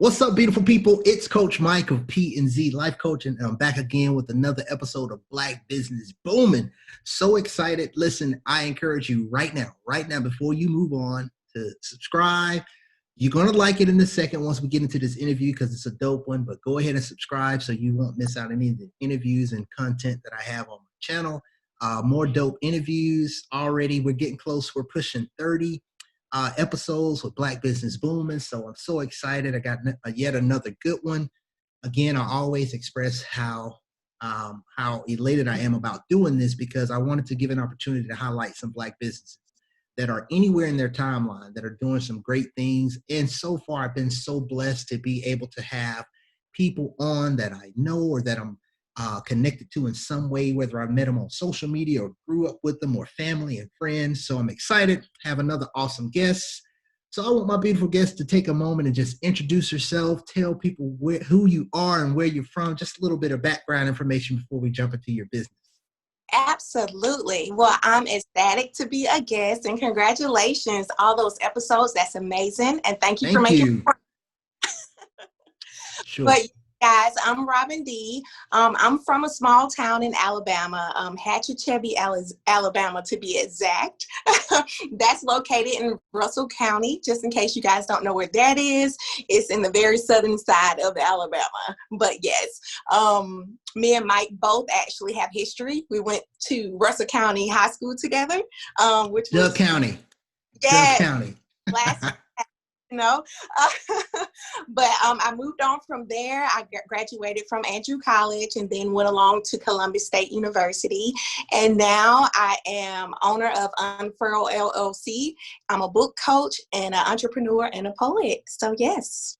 What's up, beautiful people? It's Coach Mike of P&Z Life Coaching, and I'm back again with another episode of Black Business Booming. So excited. Listen, I encourage you right now, before you move on, to subscribe. You're going to like it in a second once we get into this interview because it's a dope one, but go ahead and subscribe so you won't miss out any of the interviews and content that I have on my channel. More dope interviews already. We're getting close. We're pushing 30 episodes with Black Business Booming. So I'm so excited. I got yet another good one. Again, I always express how elated I am about doing this because I wanted to give an opportunity to highlight some Black businesses that are anywhere in their timeline that are doing some great things. And so far, I've been so blessed to be able to have people on that I know or that I'm connected to in some way, whether I met them on social media or grew up with them or family and friends. So I'm excited to have another awesome guest. So I want my beautiful guest to take a moment and just introduce yourself, tell people who you are and where you're from, just a little bit of background information before we jump into your business. Absolutely. Well, I'm ecstatic to be a guest and congratulations, all those episodes. That's amazing. And thank you for making it. Sure. But guys, I'm Robin D. I'm from a small town in Alabama, Hatchetchebby, Alabama to be exact. That's located in Russell County, just in case you guys don't know where that is. It's in the very southern side of Alabama. But yes, me and Mike both actually have history. We went to Russell County High School together, which was County. Yes, Doug County. last but I moved on from there. I graduated from Andrew College and then went along to Columbus State University. And now I am owner of unFURL LLC. I'm a book coach and an entrepreneur and a poet. So yes.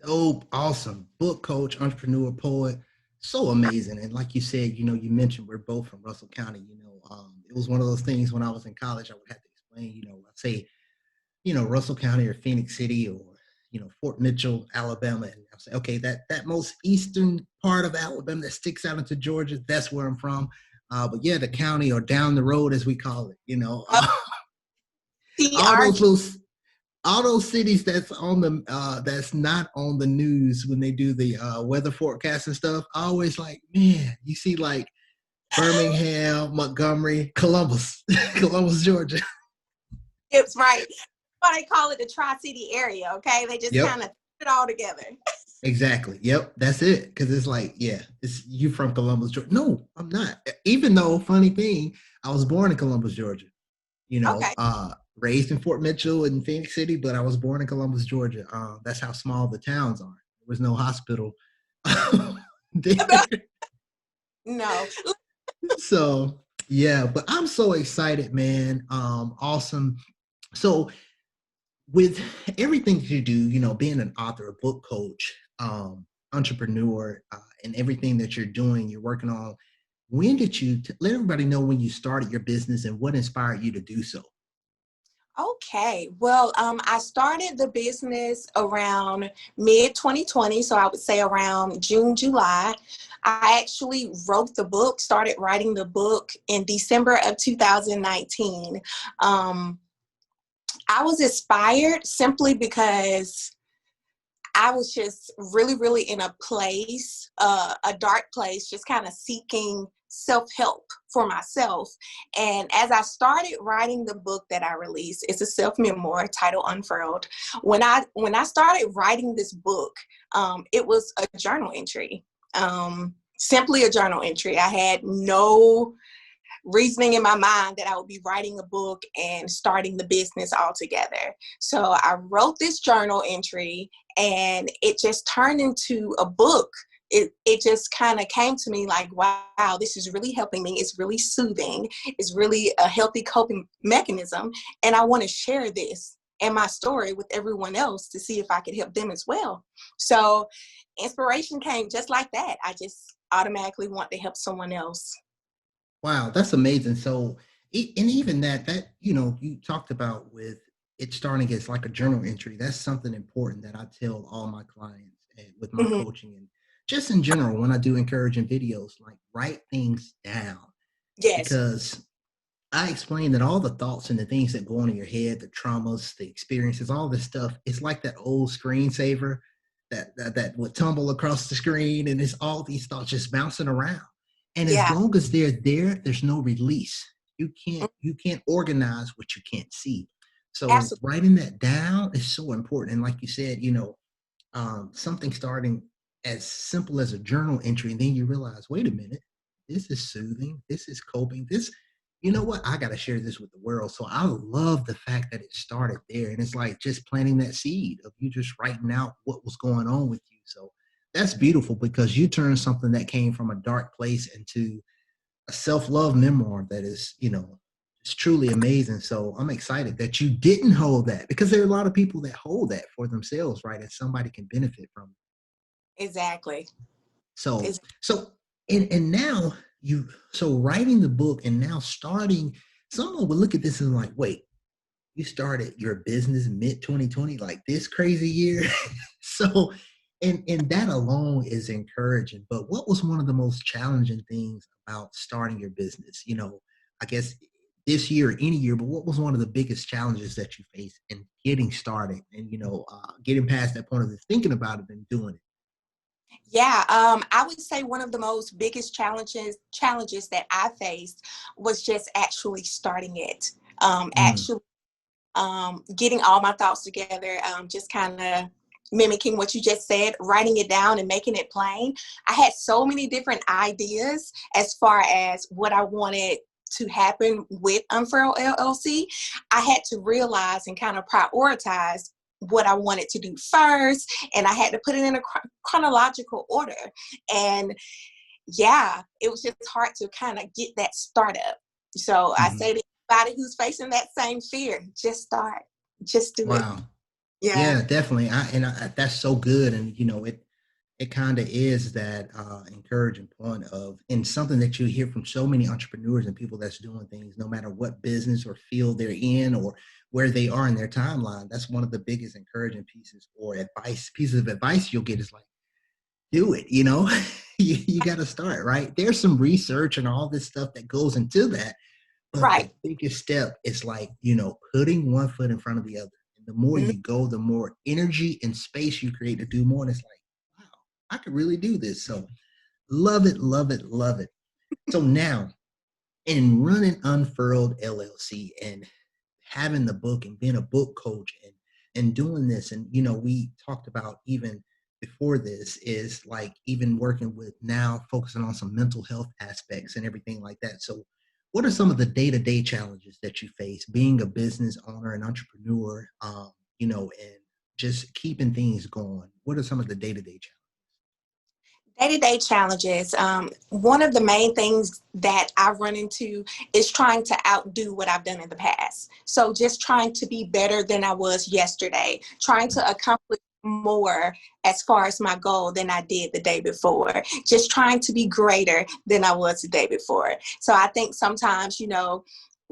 Oh, awesome. Book coach, entrepreneur, poet. So amazing. And like you said, you mentioned we're both from Russell County. It was one of those things when I was in college, I would have to explain, I'd say, Russell County or Phoenix City or, Fort Mitchell, Alabama. And I'll say, okay, that most eastern part of Alabama that sticks out into Georgia, that's where I'm from. But yeah, the county or down the road, as we call it, all those cities that's on the that's not on the news when they do the weather forecast and stuff. I always like, man, you see like Birmingham, Montgomery, Columbus, Georgia. It's right. But they call it the Tri-City area, okay? They just kind of put it all together. Exactly. Yep. That's it. Because it's like, yeah, it's you from Columbus, Georgia. No, I'm not. Even though, funny thing, I was born in Columbus, Georgia. Okay. Raised in Fort Mitchell and Phoenix City, but I was born in Columbus, Georgia. That's how small the towns are. There was no hospital there. No. So, yeah, but I'm so excited, man. Awesome. So, with everything that you do, being an author, a book coach, entrepreneur, and everything that you're doing, you're working on, when did you let everybody know when you started your business and what inspired you to do so? Okay. Well, I started the business around mid-2020, so I would say around June, July. I actually wrote the book, started writing the book in December of 2019. I was inspired simply because I was just really, really in a place, a dark place, just kind of seeking self-help for myself. And as I started writing the book that I released, it's a self-memoir titled unFurled. When I started writing this book, it was a journal entry, simply a journal entry. I had no reasoning in my mind that I would be writing a book and starting the business altogether. So I wrote this journal entry and it just turned into a book. It just kind of came to me like, wow, this is really helping me. It's really soothing. It's really a healthy coping mechanism. And I want to share this and my story with everyone else to see if I could help them as well. So inspiration came just like that. I just automatically want to help someone else. Wow, that's amazing. So, and even that, you talked about with it starting as like a journal entry. That's something important that I tell all my clients and with my coaching and just in general, when I do encouraging videos, like write things down. Yes. Because I explain that all the thoughts and the things that go on in your head, the traumas, the experiences, all this stuff, it's like that old screensaver that would tumble across the screen, and it's all these thoughts just bouncing around. And as Yeah, long as they're there, there's no release. You can't organize what you can't see. So absolutely. writing that down is so important. And like you said, something starting as simple as a journal entry, and then you realize, wait a minute, this is soothing, this is coping, this, you know what, I got to share this with the world. So I love the fact that it started there, and it's like just planting that seed of you just writing out what was going on with you. So that's beautiful, because you turned something that came from a dark place into a self-love memoir that is, it's truly amazing. So I'm excited that you didn't hold that, because there are a lot of people that hold that for themselves, right? And somebody can benefit from it. Exactly. So, so, and now so writing the book and now starting, someone would look at this and like, wait, you started your business mid 2020, like this crazy year. So, and that alone is encouraging. But what was one of the most challenging things about starting your business? I guess this year or any year, but what was one of the biggest challenges that you faced in getting started and, getting past that point of thinking about it and doing it? Yeah, I would say one of the most biggest challenges that I faced was just actually starting it. Mm, Actually, getting all my thoughts together, just kind of mimicking what you just said, writing it down and making it plain. I had so many different ideas as far as what I wanted to happen with unFurl LLC. I had to realize and kind of prioritize what I wanted to do first, and I had to put it in a chronological order. And yeah, it was just hard to kind of get that startup. So I mhm. say to anybody who's facing that same fear, just start, just do it. Wow. Yeah. Yeah, definitely. That's so good. And, it kind of is that encouraging point of, and something that you hear from so many entrepreneurs and people that's doing things, no matter what business or field they're in or where they are in their timeline. That's one of the biggest encouraging pieces of advice you'll get is like, do it, you got to start, right? There's some research and all this stuff that goes into that. But the Right. biggest step is like, putting one foot in front of the other. And the more Mhm. you go, the more energy and space you create to do more. And it's like, wow, I could really do this. So love it, love it, love it. So now, in running unFurled LLC and having the book and being a book coach and doing this, and we talked about even before this is like even working with now focusing on some mental health aspects and everything like that. So what are some of the day-to-day challenges that you face being a business owner and entrepreneur, and just keeping things going? What are some of the day-to-day challenges? Day-to-day challenges. One of the main things that I run into is trying to outdo what I've done in the past. So just trying to be better than I was yesterday, trying to accomplish more as far as my goal than I did the day before, just trying to be greater than I was the day before. So I think sometimes,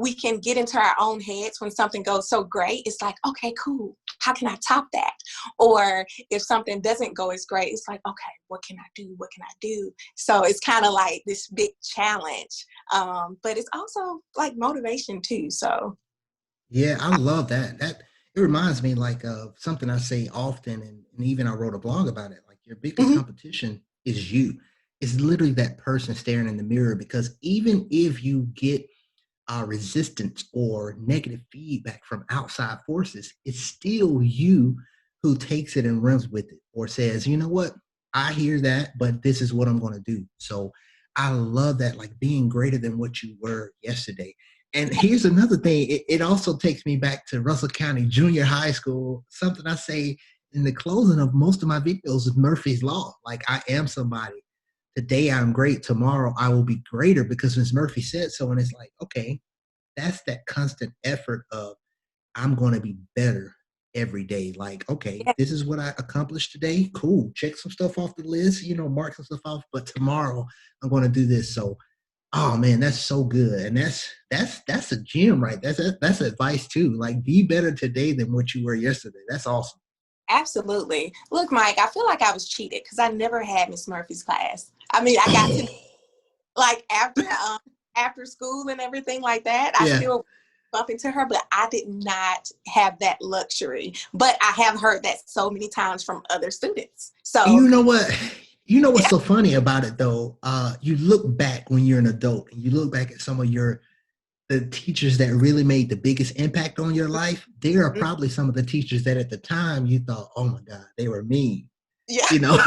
we can get into our own heads when something goes so great. It's like, okay, cool. How can I top that? Or if something doesn't go as great, it's like, okay, what can I do? What can I do? So it's kind of like this big challenge. But it's also like motivation too. So Yeah, I love that. That it reminds me like of something I say often, and even I wrote a blog about it. Like your biggest mhm, competition is you. It's literally that person staring in the mirror, because even if you get resistance or negative feedback from outside forces, it's still you who takes it and runs with it or says, you know what, I hear that, but this is what I'm going to do. So I love that, like being greater than what you were yesterday. And here's another thing, it also takes me back to Russell County Junior High School. Something I say in the closing of most of my videos is Murphy's Law. Like, I am somebody. Today I'm great. Tomorrow I will be greater because Miss Murphy said so. And it's like, okay, that's that constant effort of I'm going to be better every day. Like, okay, yeah, this is what I accomplished today. Cool. Check some stuff off the list, mark some stuff off, but tomorrow I'm going to do this. So, oh man, that's so good. And that's a gem, right? That's advice too. Like, be better today than what you were yesterday. That's awesome. absolutely. Look, Mike, I feel like I was cheated because I never had Miss Murphy's class. I mean, I got to like after school and everything like that. I Yeah. still bump into her, but I did not have that luxury. But I have heard that so many times from other students. And So you know what? You know what's yeah. so funny about it though? You look back when you're an adult and you look back at some of the teachers that really made the biggest impact on your life. They are probably some of the teachers that at the time you thought, oh my God, they were mean, Yeah. you know?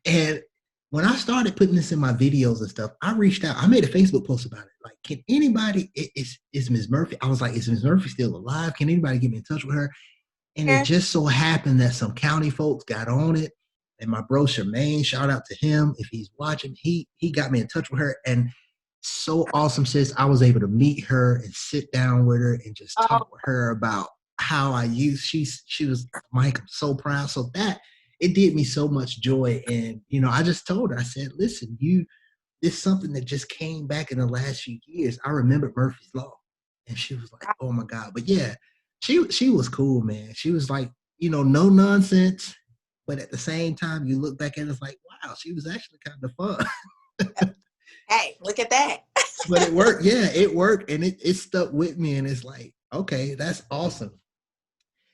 And when I started putting this in my videos and stuff, I reached out. I made a Facebook post about it. Like, can anybody, is Ms. Murphy? I was like, is Ms. Murphy still alive? Can anybody get me in touch with her? And it just so happened that some county folks got on it. And my bro Charmaine, shout out to him if he's watching. He got me in touch with her, and so awesome, sis. I was able to meet her and sit down with her and just Oh, talk with her about how I use. She was, Mike, I'm so proud. So that it did me so much joy. And I just told her, I said, listen, it's something that just came back in the last few years. I remembered Murphy's Law, and she was like, oh my God. But yeah, she was cool, man. She was like, no nonsense. But at the same time, you look back at it, it's like, wow, she was actually kind of fun. hey, look at that. But it worked. Yeah, it worked. And it stuck with me. And it's like, okay, that's awesome.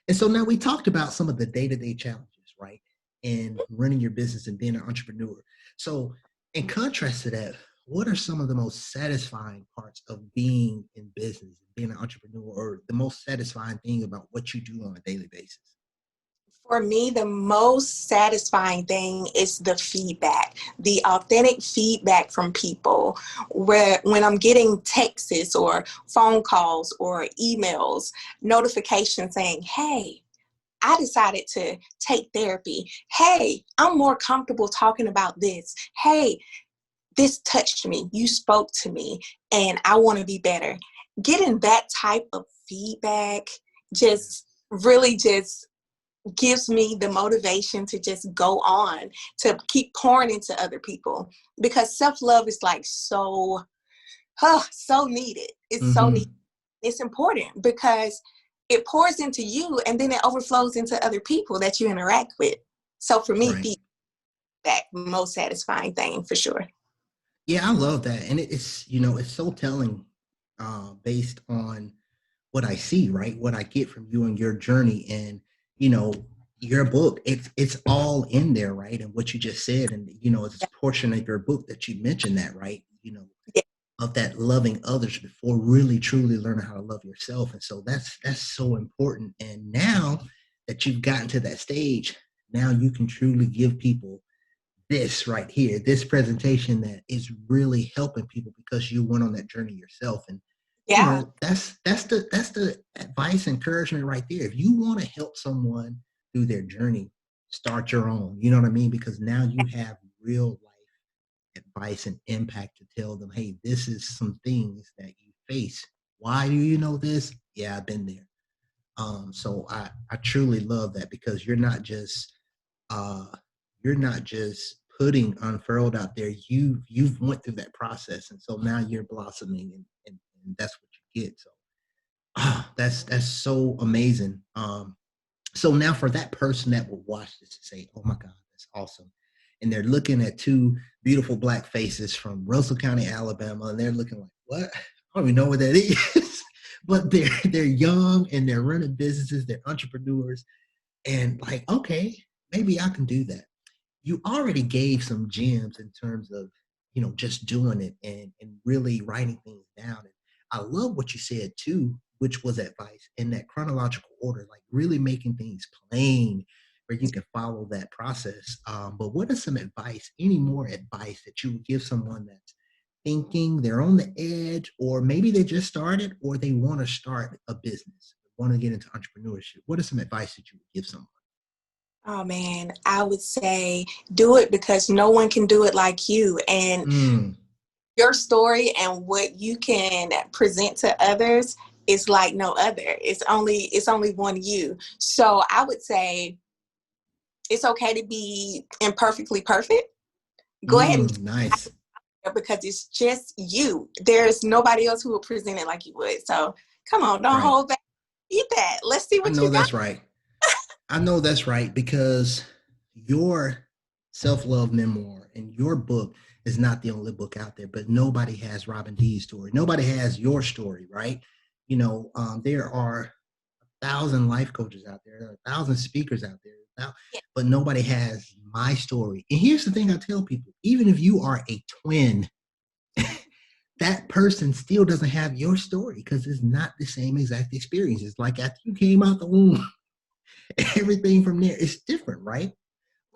And so now we talked about some of the day-to-day challenges, right? In running your business and being an entrepreneur. So in contrast to that, what are some of the most satisfying parts of being in business, being an entrepreneur, or the most satisfying thing about what you do on a daily basis? For me, the most satisfying thing is the feedback, the authentic feedback from people. Where when I'm getting texts or phone calls or emails, notifications saying, hey, I decided to take therapy. Hey, I'm more comfortable talking about this. Hey, this touched me. You spoke to me and I want to be better. Getting that type of feedback just really just gives me the motivation to just go on, to keep pouring into other people, because self-love is like so needed. It's so needed. Mm-hmm. It's important because it pours into you and then it overflows into other people that you interact with. So for me, Right. feedback, most satisfying thing for sure. Yeah, I love that. And it's so telling based on what I see, right? What I get from you and your journey and, you know, your book. It's all in there, right? And what you just said, and it's a portion of your book that you mentioned that, right? Yeah. Of that loving others before really truly learning how to love yourself. And so that's so important. And now that you've gotten to that stage, now you can truly give people this right here, this presentation that is really helping people because you went on that journey yourself. And Yeah. that's the advice, encouragement right there. If you want to help someone through their journey, start your own. You know what I mean? Because now you have real life advice and impact to tell them, hey, this is some things that you face. Why do you know this? Yeah, I've been there. So I truly love that because uh you're not just putting unfurled out there. You've went through that process, and so now you're blossoming, and that's what you get. So that's so amazing. So now for that person that will watch this and say, oh my God, that's awesome. And they're looking at two beautiful black faces from Russell County, Alabama, and they're looking like, what? I don't even know what that is. But they're young and they're running businesses, they're entrepreneurs, and like, okay, maybe I can do that. You already gave some gems in terms of just doing it and really writing things down. And I love what you said too, which was advice in that chronological order, like really making things plain where you can follow that process. But what is some advice, any more advice that you would give someone that's thinking they're on the edge, or maybe they just started, or they want to start a business, want to get into entrepreneurship? What is some advice that you would give someone? Oh man, I would say do it because no one can do it like you. And Mm, your story and what you can present to others is like no other. It's only one you. So I would say it's okay to be imperfectly perfect. Go ahead and nice. because it's just you. There's nobody else who will present it like you would. So come on, don't Right. hold back. Eat that. Let's see I what know you got. that's right. I know that's right because your self love memoir and your book is not the only book out there, but nobody has Robin D's story. Nobody has your story, right? there are 1,000 life coaches out there, there are 1,000 speakers out there now, Yeah. but nobody has my story. And here's the thing I tell people, even if you are a twin, that person still doesn't have your story because it's not the same exact experience. It's like after you came out the womb, everything from there is different, right?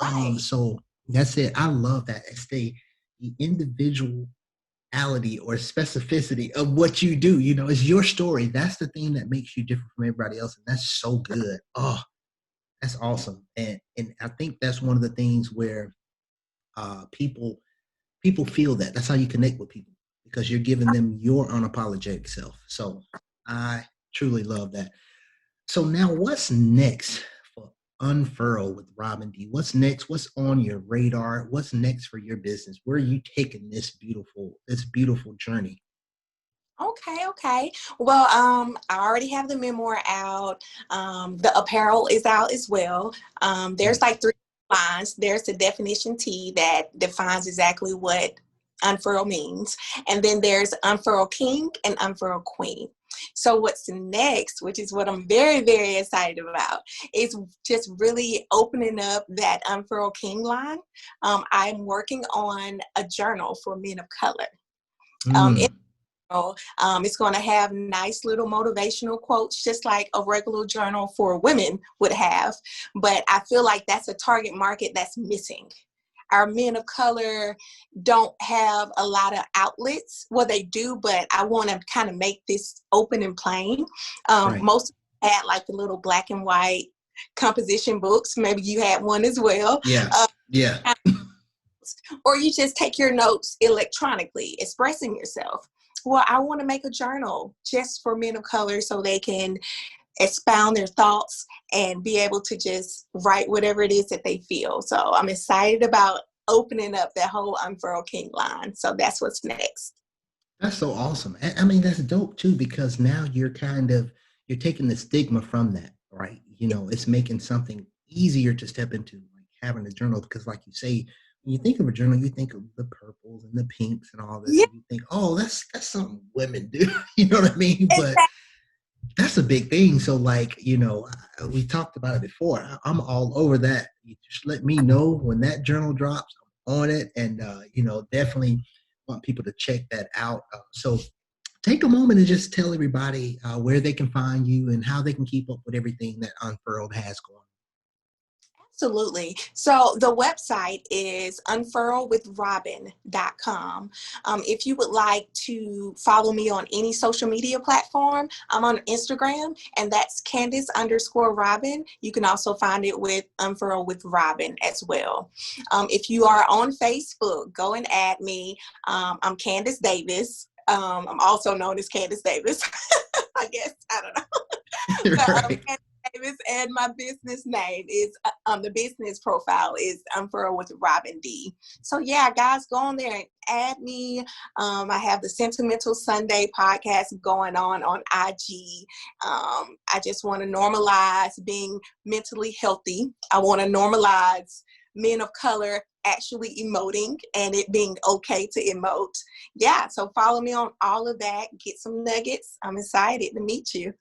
Right. So that's it. I love that. It's the individuality or specificity of what you do. It's your story. That's the thing that makes you different from everybody else. And that's so good. Oh, that's awesome. And I think that's one of the things where people feel that. That's how you connect with people because you're giving them your unapologetic self. So I truly love that. So now what's next for unFurl with Robin D? What's next? What's on your radar? What's next for your business? Where are you taking this beautiful journey? Okay. Well, I already have the memoir out. The apparel is out as well. There's Nice. like three lines. There's the definition T that defines exactly what unfurl means. And then there's unfurl king and unfurl queen. So what's next, which is what I'm very, very excited about, is just really opening up that unfurl king line. I'm working on a journal for men of color. Mm, It's going to have nice little motivational quotes, just like a regular journal for women would have. But I feel like that's a target market that's missing. Our men of color don't have a lot of outlets. Well, they do, but I want to kind of make this open and plain. right. Most had like the little black and white composition books. Maybe you had one as well. Yeah. Uh, Yeah. or you just take your notes electronically, expressing yourself. Well, I want to make a journal just for men of color so they can expound their thoughts and be able to just write whatever it is that they feel. So I'm excited about opening up that whole unfurl king line. So that's what's next. That's so awesome. I mean, that's dope too, because now you're taking the stigma from that, right? It's making something easier to step into, like having a journal, because like you say, when you think of a journal, you think of the purples and the pinks and all this, Yeah, and you think, oh, that's something women do. You know what I mean? But exactly. that's a big thing. So, like, we talked about it before. I'm all over that. You just let me know when that journal drops. I'm on it, and definitely want people to check that out. So, take a moment and just tell everybody where they can find you and how they can keep up with everything that unFurled has going. Absolutely. So the website is unfurlwithrobin.com. If you would like to follow me on any social media platform, I'm on Instagram, and that's Candice_Robin. You can also find it with Unfurl with Robin as well. If you are on Facebook, go and add me. I'm Candice Davis. I'm also known as Candice Davis. I guess, I don't know. But Right. Candice Davis, and my business name is the business profile is unFurl with Robin D. So yeah, guys, go on there and add me. I have the Sentimental Sunday podcast going on IG. I just want to normalize being mentally healthy. I want to normalize men of color actually emoting and it being okay to emote. Yeah, so follow me on all of that. Get some nuggets. I'm excited to meet you.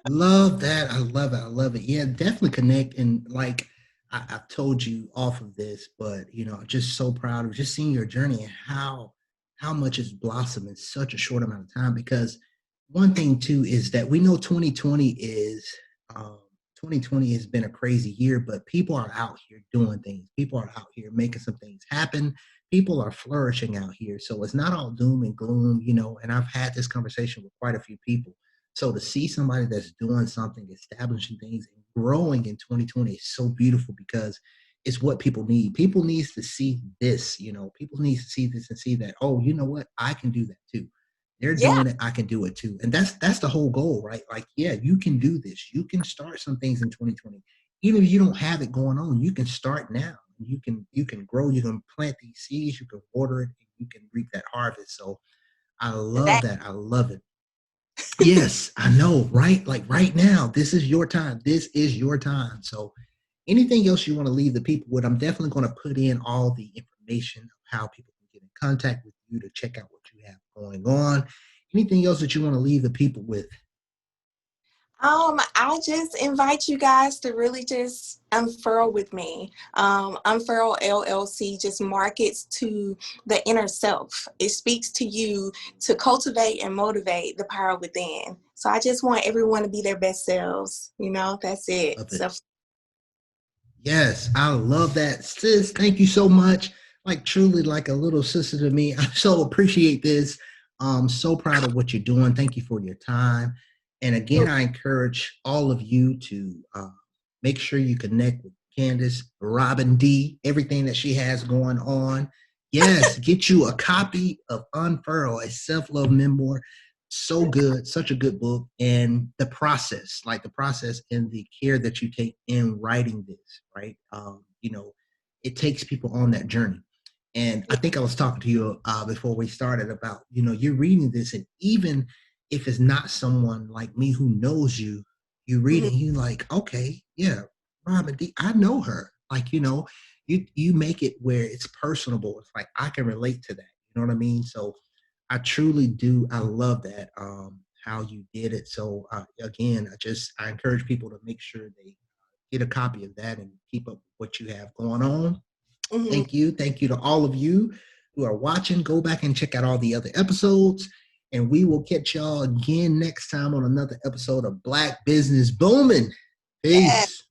Love that. I love it. I love it. Yeah, definitely connect. And like I've told you off of this, but I'm just so proud of just seeing your journey and how much has blossomed in such a short amount of time. Because one thing too is that we know 2020 has been a crazy year, but people are out here doing things. People are out here making some things happen. People are flourishing out here. So it's not all doom and gloom, and I've had this conversation with quite a few people. So to see somebody that's doing something, establishing things, and growing in 2020 is so beautiful because it's what people need. People needs to see this, people needs to see this and see that, oh, you know what? I can do that too. They're Yeah, doing it, I can do it too. And that's the whole goal, right? Like, yeah, you can do this. You can start some things in 2020. Even if you don't have it going on, you can start now. You can grow, you can plant these seeds, you can water it, and you can reap that harvest. So I love that. that. I love it. Yes, I know, right? Like right now, this is your time. This is your time. So, anything else you want to leave the people with? I'm definitely going to put in all the information of how people can get in contact with you to check out what you have going on. Anything else that you want to leave the people with? I just invite you guys to really just unfurl with me. Unfurl LLC just markets to the inner self. It speaks to you to cultivate and motivate the power within. So I just want everyone to be their best selves. That's it. Love it. So Yes, I love that, sis. Thank you so much. Like truly, like a little sister to me. I so appreciate this. So proud of what you're doing. Thank you for your time. And again, I encourage all of you to make sure you connect with Candice, Robin D, everything that she has going on. Yes, get you a copy of unFurl, a self-love memoir. So good, such a good book. And the process, like the process and the care that you take in writing this, right? It takes people on that journey. And I think I was talking to you before we started about, you're reading this, and even if it's not someone like me who knows you, you read it, and you like, okay, yeah, Robin D, I know her. Like, you make it where it's personable. It's like I can relate to that. You know what I mean? So I truly do. I love that how you did it. So again, I encourage people to make sure they get a copy of that and keep up with what you have going on. mhm. Thank you. Thank you to all of you who are watching. Go back and check out all the other episodes. And we will catch y'all again next time on another episode of Black Business Booming. Yeah. Peace.